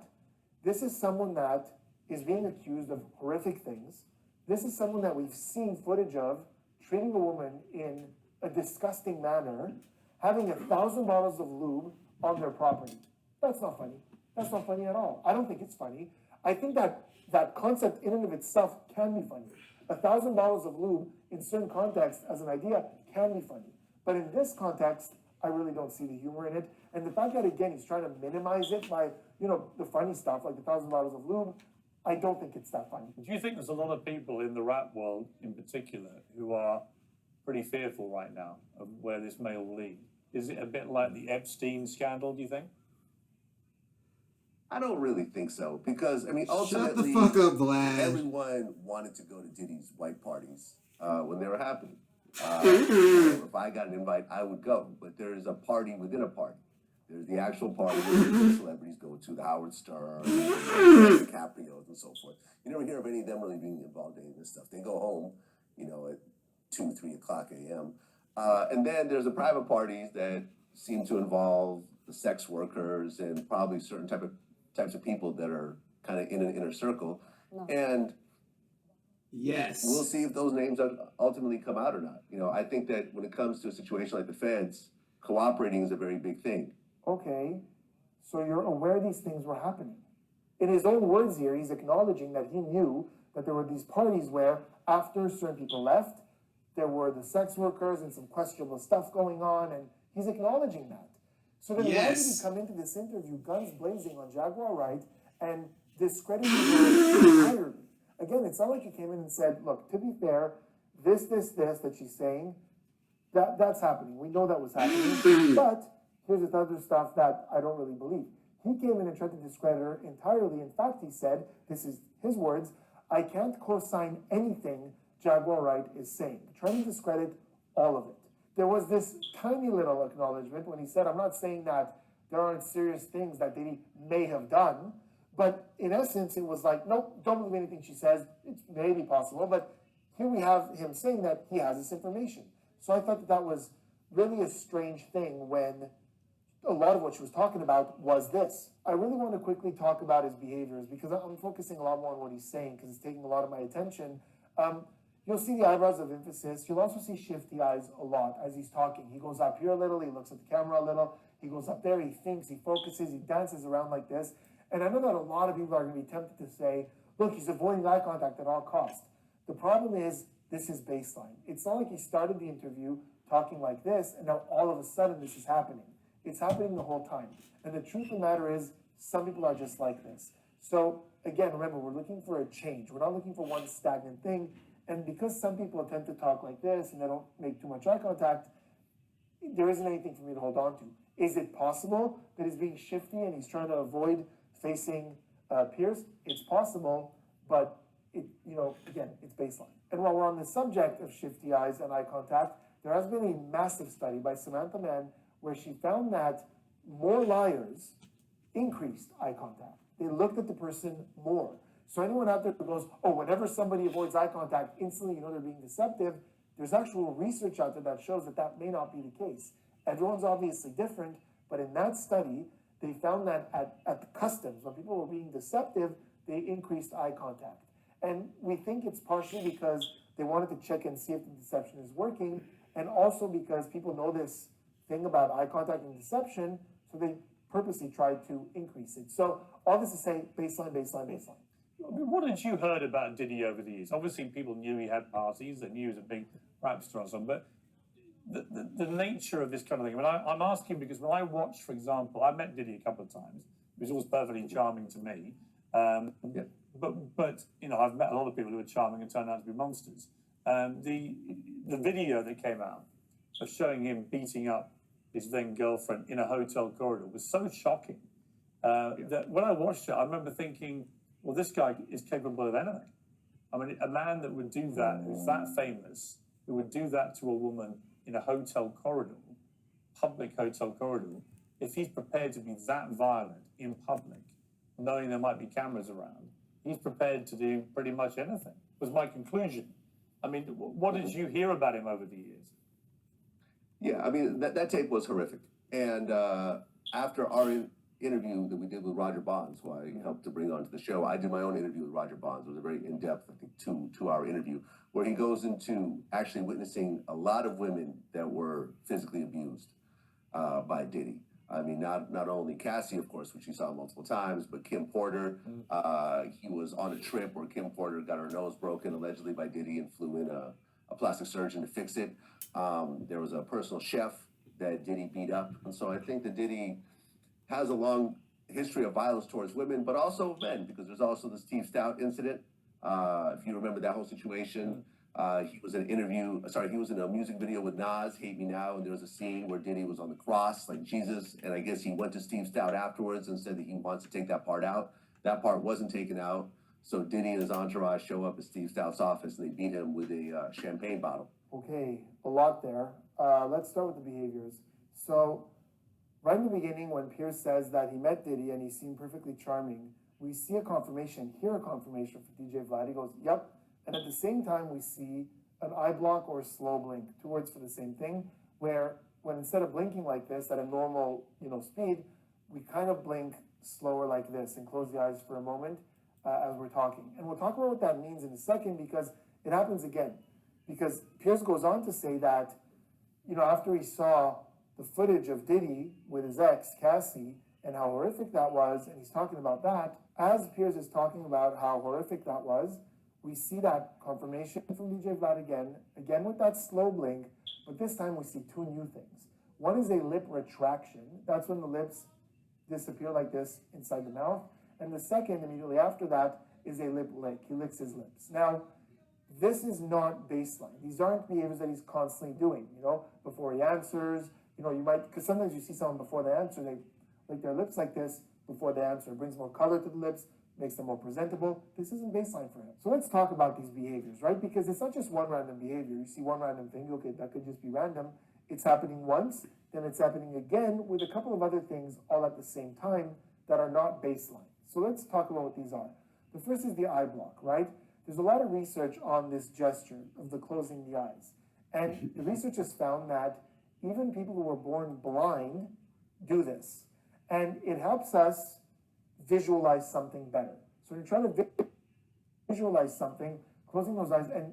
This is someone that is being accused of horrific things. This is someone that we've seen footage of treating a woman in a disgusting manner, having 1,000 bottles of lube on their property. That's not funny. That's not funny at all. I don't think it's funny. I think that concept in and of itself can be funny. 1,000 bottles of lube in certain contexts as an idea can be funny. But in this context, I really don't see the humor in it. And the fact that, again, he's trying to minimize it by, you know, the funny stuff, like the 1,000 bottles of lube, I don't think it's that funny. Do you think there's a lot of people in the rap world in particular who are pretty fearful right now of where this may all lead? Is it a bit like the Epstein scandal, do you think? I don't really think so, because, I mean, Shut ultimately, the fuck up, Vlad. everyone wanted to go to Diddy's white parties when they were happening. If I got an invite, I would go, but there's a party within a party. There's the actual party where the celebrities go to, the Howard Stern, the DiCaprios, and so forth. You never hear of any of them really being involved in any of this stuff. They go home, you know, at 2, 3 o'clock a.m. And then there's the private parties that seem to involve the sex workers and probably certain types of people that are kind of in an inner circle. No. And Yes. we'll see if those names ultimately come out or not. You know, I think that when it comes to a situation like the feds, cooperating is a very big thing. Okay, so you're aware these things were happening. in his own words here, he's acknowledging that he knew that there were these parties where after certain people left, there were the sex workers and some questionable stuff going on, and he's acknowledging that. So then why did he Yes. come into this interview guns blazing on Jaguar Wright and discrediting her entirely? Again, it's not like he came in and said, look, to be fair, this that she's saying, that's happening. We know that was happening, but here's this other stuff that I don't really believe. He came in and tried to discredit her entirely. In fact, he said, this is his words, I can't co-sign anything Jaguar Wright is saying, trying to discredit all of it. There was this tiny little acknowledgement when he said, I'm not saying that there aren't serious things that Diddy may have done, but in essence, it was like, nope, don't believe anything she says. It's maybe possible, but here we have him saying that he has this information. So I thought that was really a strange thing when a lot of what she was talking about was this. I really want to quickly talk about his behaviors because I'm focusing a lot more on what he's saying because it's taking a lot of my attention. You'll see the eyebrows of emphasis. You'll also see shifty eyes a lot as he's talking. He goes up here a little, he looks at the camera a little, he goes up there, he thinks, he focuses, he dances around like this. And I know that a lot of people are going to be tempted to say, look, he's avoiding eye contact at all costs. The problem is, this is baseline. It's not like he started the interview talking like this, and now all of a sudden this is happening. It's happening the whole time. And the truth of the matter is, some people are just like this. So again, remember, we're looking for a change. We're not looking for one stagnant thing. And because some people tend to talk like this and they don't make too much eye contact, there isn't anything for me to hold on to. Is it possible that he's being shifty and he's trying to avoid facing peers? It's possible, but again, it's baseline. And while we're on the subject of shifty eyes and eye contact, there has been a massive study by Samantha Mann where she found that more liars increased eye contact. They looked at the person more. So anyone out there who goes, oh, whenever somebody avoids eye contact, instantly you know they're being deceptive, there's actual research out there that shows that that may not be the case. Everyone's obviously different, but in that study, they found that at the customs, when people were being deceptive, they increased eye contact. And we think it's partially because they wanted to check and see if the deception is working, and also because people know this thing about eye contact and deception, so they purposely tried to increase it. So all this to say, baseline, baseline, baseline. What had you heard about Diddy over the years? Obviously, people knew he had parties, they knew he was a big rap star or something, but the nature of this kind of thing, I'm asking because when I watched, for example, I met Diddy a couple of times. He was always perfectly charming to me. But I've met a lot of people who are charming and turned out to be monsters. The video that came out of showing him beating up his then girlfriend in a hotel corridor was so shocking that when I watched it, I remember thinking, well, this guy is capable of anything. I mean, a man that would do that, who's that famous, who would do that to a woman in a hotel corridor, public hotel corridor, if he's prepared to be that violent in public, knowing there might be cameras around, he's prepared to do pretty much anything, was my conclusion. I mean, what did you hear about him over the years? Yeah, I mean, that tape was horrific. And after our interview that we did with Roger Bonds, who I helped to bring onto the show, I did my own interview with Roger Bonds. It was a very in-depth, I think, two-hour interview, where he goes into actually witnessing a lot of women that were physically abused by Diddy. I mean, not only Cassie, of course, which you saw multiple times, but Kim Porter. He was on a trip where Kim Porter got her nose broken, allegedly by Diddy, and flew in a plastic surgeon to fix it. There was a personal chef that Diddy beat up. And so I think that Diddy has a long history of violence towards women, but also men, because there's also the Steve Stout incident. If you remember that whole situation, he was in a music video with Nas, Hate Me Now, and there was a scene where Diddy was on the cross, like Jesus, and I guess he went to Steve Stout afterwards and said that he wants to take that part out. That part wasn't taken out, so Diddy and his entourage show up at Steve Stout's office and they beat him with a champagne bottle. Okay, a lot there. Let's start with the behaviors. So, right in the beginning, when Pierce says that he met Diddy and he seemed perfectly charming, we see a confirmation, hear a confirmation from DJ Vlad. He goes, yep. And at the same time, we see an eye block or a slow blink, two words for the same thing, where when instead of blinking like this at a normal, speed, we kind of blink slower like this and close the eyes for a moment as we're talking. And we'll talk about what that means in a second because it happens again. Because Pierce goes on to say that, after he saw the footage of Diddy with his ex, Cassie, and how horrific that was, and he's talking about that. As Piers is talking about how horrific that was, we see that confirmation from DJ Vlad again with that slow blink, but this time we see two new things. One is a lip retraction. That's when the lips disappear like this inside the mouth. And the second, immediately after that, is a lip lick. He licks his lips. Now, this is not baseline. These aren't behaviors that he's constantly doing, before he answers. You might, because sometimes you see someone before they answer, they lick their lips like this before they answer. It brings more color to the lips, makes them more presentable. This isn't baseline for him. So let's talk about these behaviors, right? Because it's not just one random behavior. You see one random thing, okay, that could just be random. It's happening once, then it's happening again with a couple of other things all at the same time that are not baseline. So let's talk about what these are. The first is the eye block, right? There's a lot of research on this gesture of the closing the eyes. And the research has found that even people who were born blind do this. And it helps us visualize something better. So when you're trying to visualize something, closing those eyes, and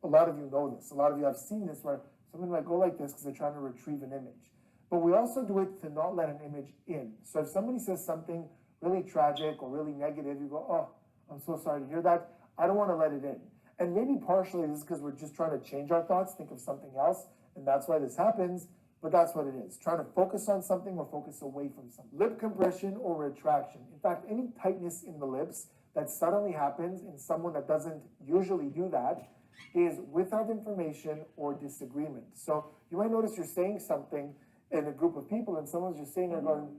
a lot of you know this. A lot of you have seen this where someone might go like this because they're trying to retrieve an image. But we also do it to not let an image in. So if somebody says something really tragic or really negative, you go, oh, I'm so sorry to hear that. I don't want to let it in. And maybe partially this is because we're just trying to change our thoughts, think of something else, and that's why this happens. But that's what it is. Trying to focus on something or focus away from something. Lip compression or retraction. In fact, any tightness in the lips that suddenly happens in someone that doesn't usually do that is without information or disagreement. So you might notice you're saying something in a group of people and someone's just saying they're going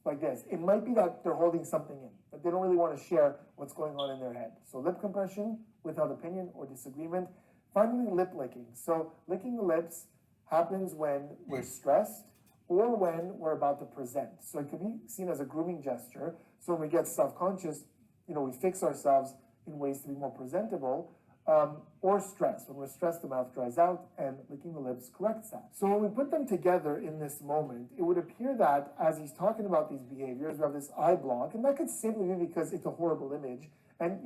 like this. It might be that they're holding something in, but they don't really want to share what's going on in their head. So lip compression without opinion or disagreement. Finally, lip licking. So licking the lips happens when we're stressed or when we're about to present. So it can be seen as a grooming gesture. So when we get self-conscious, we fix ourselves in ways to be more presentable, or stress. When we're stressed, the mouth dries out, and licking the lips corrects that. So when we put them together in this moment, it would appear that as he's talking about these behaviors, we have this eye block, and that could simply be because it's a horrible image. And,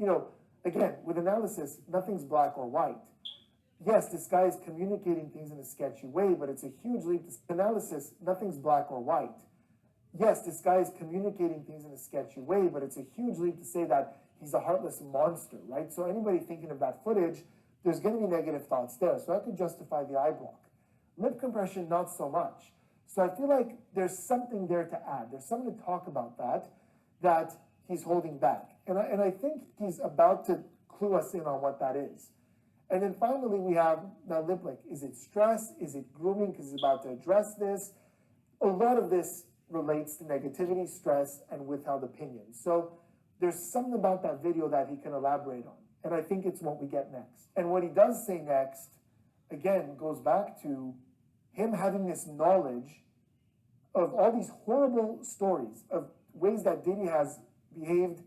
again, with analysis, nothing's black or white. Yes, this guy is communicating things in a sketchy way, but it's a huge leap. Analysis, nothing's black or white. Yes, this guy is communicating things in a sketchy way, but it's a huge leap to say that he's a heartless monster, right? So anybody thinking of that footage, there's going to be negative thoughts there. So that could justify the eye block. Lip compression, not so much. So I feel like there's something there to add. There's something to talk about that he's holding back. And I think he's about to clue us in on what that is. And then finally, we have the lip lick. Is it stress? Is it grooming? Because he's about to address this. A lot of this relates to negativity, stress, and withheld opinion. So there's something about that video that he can elaborate on. And I think it's what we get next. And what he does say next, again, goes back to him having this knowledge of all these horrible stories of ways that Diddy has behaved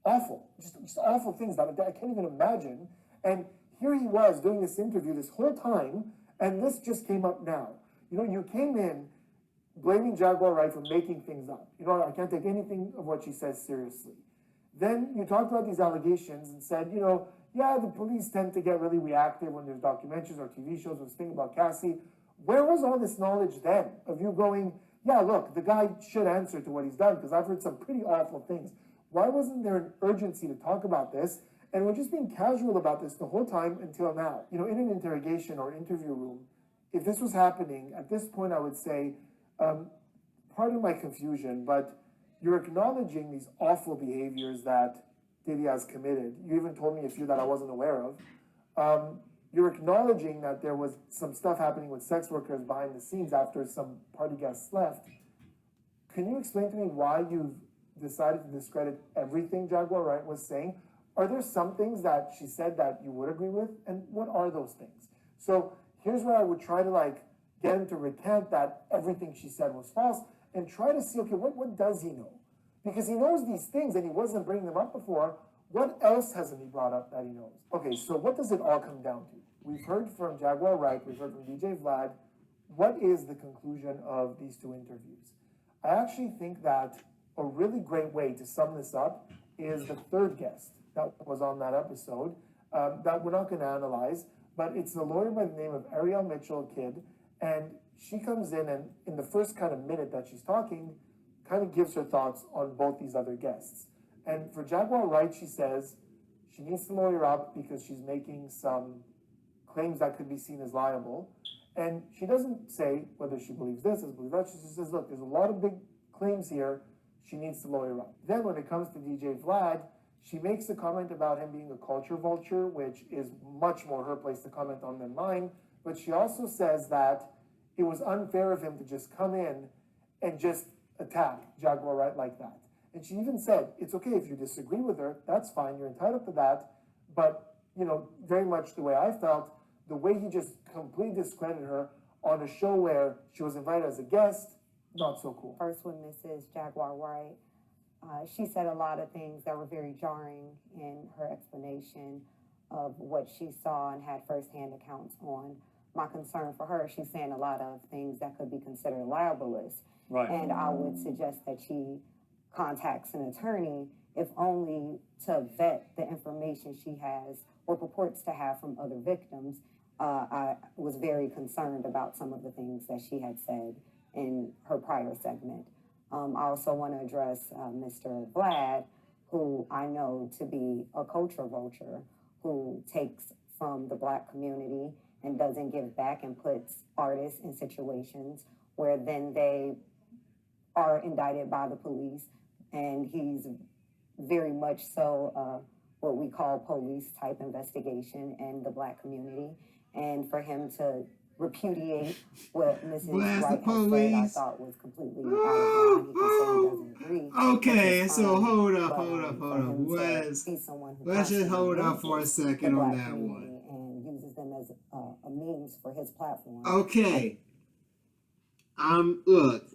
awful, just awful things that I can't even imagine. And here he was doing this interview this whole time, and this just came up now. You came in blaming Jaguar Wright for making things up. I can't take anything of what she says seriously. Then you talked about these allegations and said, yeah, the police tend to get really reactive when there's documentaries or TV shows. Was thinking about Cassie. Where was all this knowledge then of you going, yeah, look, the guy should answer to what he's done because I've heard some pretty awful things. Why wasn't there an urgency to talk about this? And we're just being casual about this the whole time until now. In an interrogation or interview room, if this was happening, at this point I would say, pardon my confusion, but you're acknowledging these awful behaviors that Diddy has committed. You even told me a few that I wasn't aware of. You're acknowledging that there was some stuff happening with sex workers behind the scenes after some party guests left. Can you explain to me why you've decided to discredit everything Jaguar Wright was saying? Are there some things that she said that you would agree with? And what are those things? So here's where I would try to get him to recant that everything she said was false and try to see, okay, what does he know? Because he knows these things and he wasn't bringing them up before. What else hasn't he brought up that he knows? Okay, so what does it all come down to? We've heard from Jaguar Wright, we've heard from DJ Vlad. What is the conclusion of these two interviews? I actually think that a really great way to sum this up is the third guest that was on that episode that we're not going to analyze, but it's the lawyer by the name of Ariel Mitchell Kidd, And she comes in and in the first kind of minute that she's talking, kind of gives her thoughts on both these other guests. And for Jaguar Wright, she says she needs to lawyer up because she's making some claims that could be seen as liable. And she doesn't say whether she believes this, doesn't believe that. She just says, look, there's a lot of big claims here. She needs to lawyer up. Then when it comes to DJ Vlad, she makes a comment about him being a culture vulture, which is much more her place to comment on than mine. But she also says that it was unfair of him to just come in and just attack Jaguar Wright like that. And she even said, it's okay if you disagree with her, that's fine, you're entitled to that. But, you know, very much the way I felt, the way he just completely discredited her on a show where she was invited as a guest, not so cool. First with Mrs. Jaguar Wright, she said a lot of things that were very jarring in her explanation of what she saw and had firsthand accounts on. My concern for her, she's saying a lot of things that could be considered libelous. Right. And I would suggest that she contacts an attorney, if only to vet the information she has or purports to have from other victims. I was very concerned about some of the things that she had said in her prior segment. I also want to address Mr. Vlad, who I know to be a culture vulture, who takes from the Black community and doesn't give back and puts artists in situations where then they are indicted by the police. And he's very much so what we call police type investigation in the Black community. And for him to repudiate what Mrs. Wright had said, I thought was completely out of line. He can say he doesn't agree. Okay, so hold up. Let's just hold up for a second on that one. And uses them as a means for his platform. Okay. Look,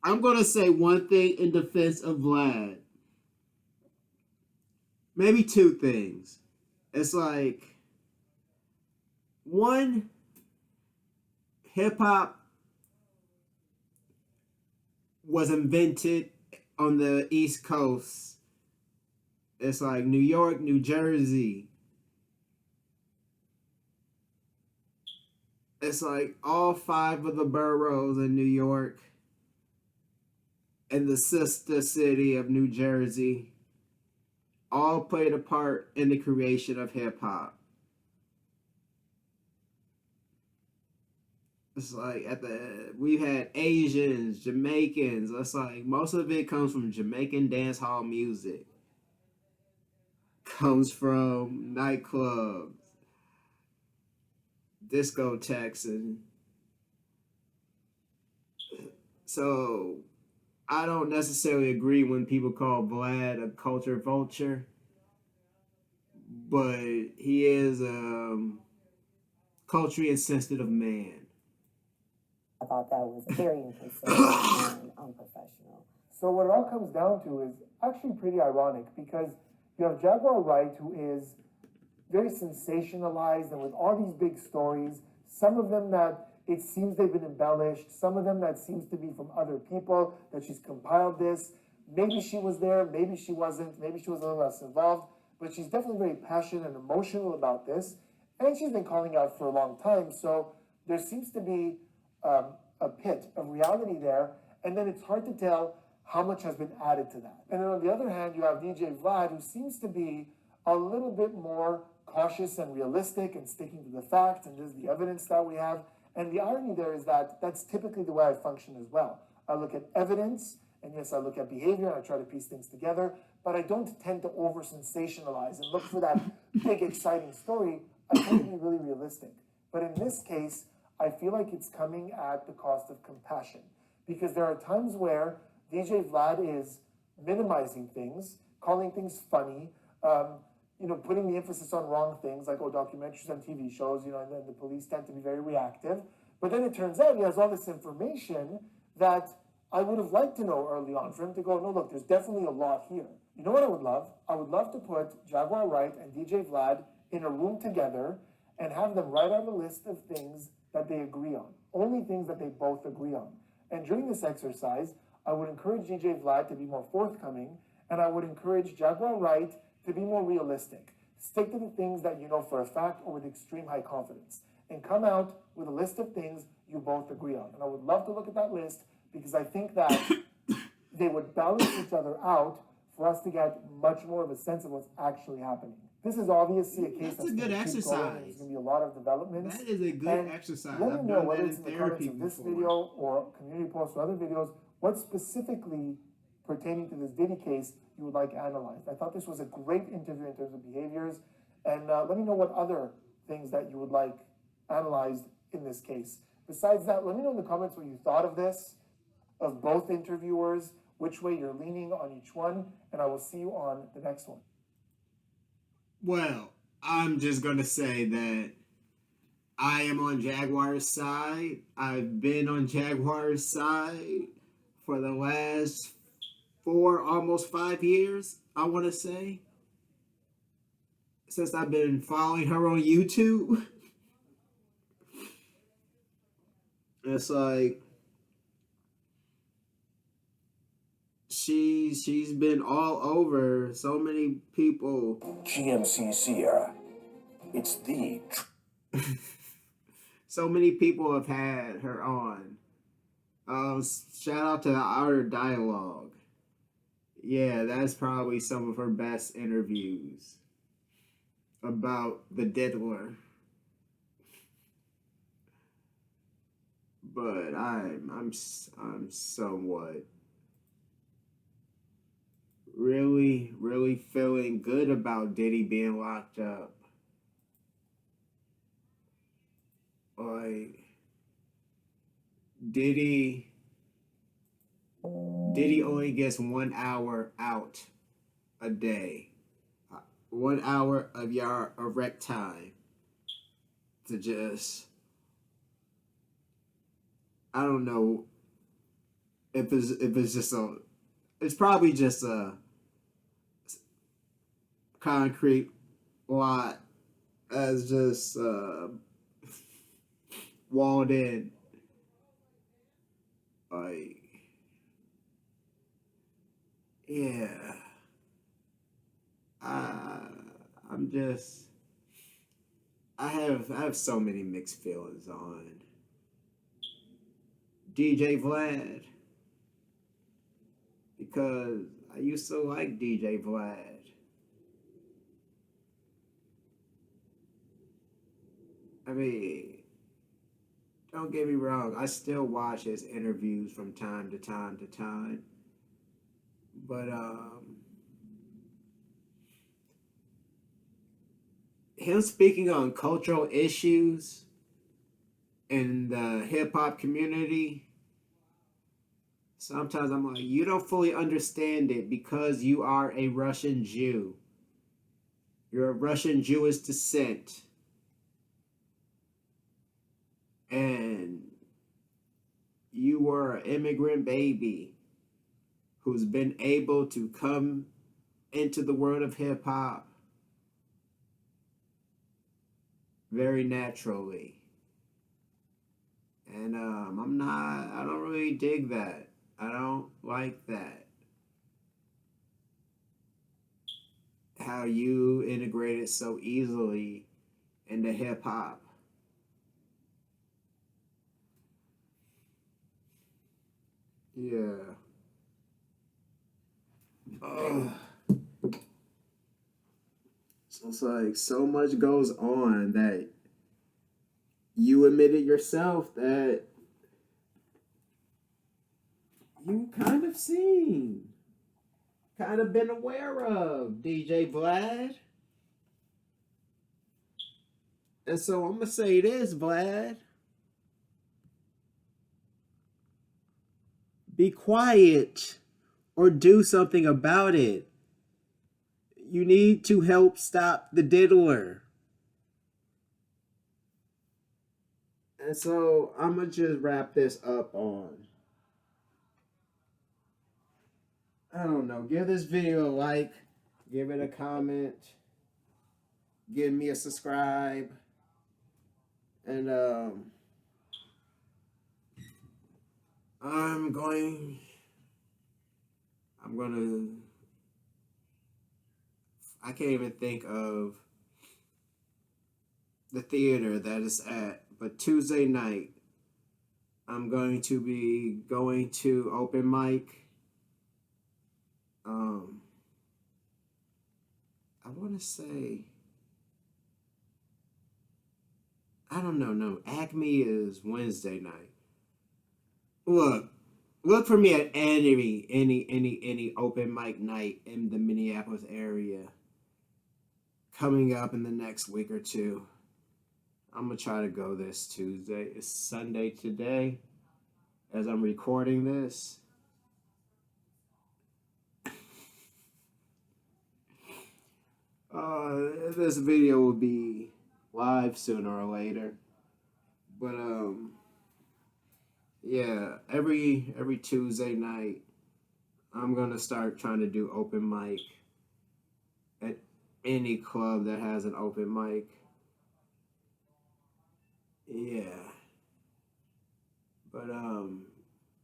I'm gonna say one thing in defense of Vlad. Maybe two things. It's like, one, hip hop was invented on the East Coast. It's like New York, New Jersey. It's like all 5 of the boroughs in New York and the sister city of New Jersey all played a part in the creation of hip hop. It's like we've had Asians, Jamaicans. It's like most of it comes from Jamaican dance hall music. Comes from nightclubs, discotheques, and so I don't necessarily agree when people call Vlad a culture vulture, but he is a culturally insensitive man. I thought that was very inconsiderate and unprofessional. So what it all comes down to is actually pretty ironic because you have Jaguar Wright, who is very sensationalized and with all these big stories, some of them that it seems they've been embellished, some of them that seems to be from other people, that she's compiled this. Maybe she was there, maybe she wasn't, maybe she was a little less involved, but she's definitely very passionate and emotional about this, and she's been calling out for a long time, so there seems to be a pit of reality there, and then it's hard to tell how much has been added to that. And then on the other hand, you have DJ Vlad, who seems to be a little bit more cautious and realistic and sticking to the facts, and this is the evidence that we have. And the irony there is that that's typically the way I function as well. I look at evidence, and yes, I look at behavior, and I try to piece things together, but I don't tend to over-sensationalize and look for that big, exciting story. I tend to be really realistic. But in this case, I feel like it's coming at the cost of compassion, because there are times where DJ Vlad is minimizing things, calling things funny, putting the emphasis on wrong things, like, documentaries and TV shows, and then the police tend to be very reactive. But then it turns out he has all this information that I would have liked to know early on for him to go, no, look, there's definitely a lot here. You know what I would love? I would love to put Jaguar Wright and DJ Vlad in a room together and have them write out a list of things that they agree on, only things that they both agree on. And during this exercise, I would encourage DJ Vlad to be more forthcoming, and I would encourage Jaguar Wright to be more realistic. Stick to the things that you know for a fact or with extreme high confidence. and come out with a list of things you both agree on. And I would love to look at that list because I think that they would balance each other out for us to get much more of a sense of what's actually happening. This is obviously a case That's a good gonna keep going. exercise. There's going to be a lot of developments. That is a good And exercise. let I've me know done whether that it's in in the comments therapy of this before. video or community posts or other videos, what specifically pertaining to this Diddy case you would like analyzed. I thought this was a great interview in terms of behaviors, and let me know what other things that you would like analyzed in this case. Besides that, let me know in the comments what you thought of this, of both interviewers, which way you're leaning on each one, and I will see you on the next one. Well, I'm just going to say that I am on Jaguar's side. I've been on Jaguar's side for the last 4, almost 5 years, I want to say. Since I've been following her on YouTube. It's like she's been all over. So many people. GMC Sierra. It's the So many people have had her on. Shout out to our dialogue. Yeah, that's probably some of her best interviews about the diddler. But I'm somewhat really feeling good about Diddy being locked up. Like Diddy only gets 1 hour out a day. 1 hour of your erect time to just, I don't know if it's just it's probably just a concrete lot as just walled in. Like, yeah. I have so many mixed feelings on DJ Vlad, because I used to like DJ Vlad. I mean, don't get me wrong, I still watch his interviews from time to time. But him speaking on cultural issues in the hip-hop community, sometimes I'm like, you don't fully understand it because you are a Russian Jew. You're of Russian Jewish descent. And you were an immigrant baby who's been able to come into the world of hip-hop very naturally. And I don't really dig that. I don't like that. How you integrated so easily into hip hop. Yeah. So it's like so much goes on that you admitted yourself that you kind of seen, kind of been aware of, DJ Vlad. And so I'm going to say this, Vlad. Be quiet or do something about it. You need to help stop the diddler. And so I'm going to just wrap this up on, I don't know, give this video a like, give it a comment, give me a subscribe, and I can't even think of the theater that it's at But Tuesday night, I'm going to be going to open mic. I want to say, I don't know. No, Acme is Wednesday night. Look for me at any open mic night in the Minneapolis area coming up in the next week or two. I'm gonna try to go this Tuesday. It's Sunday today, as I'm recording this. This video will be live sooner or later, but yeah, every Tuesday night, I'm gonna start trying to do open mic at any club that has an open mic. Yeah. But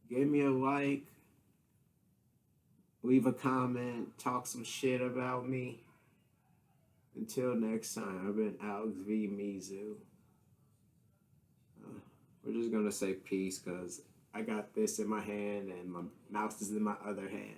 give me a like, leave a comment, talk some shit about me. Until next time, I've been Alex V. Mizu. We're just gonna say peace because I got this in my hand and my mouse is in my other hand.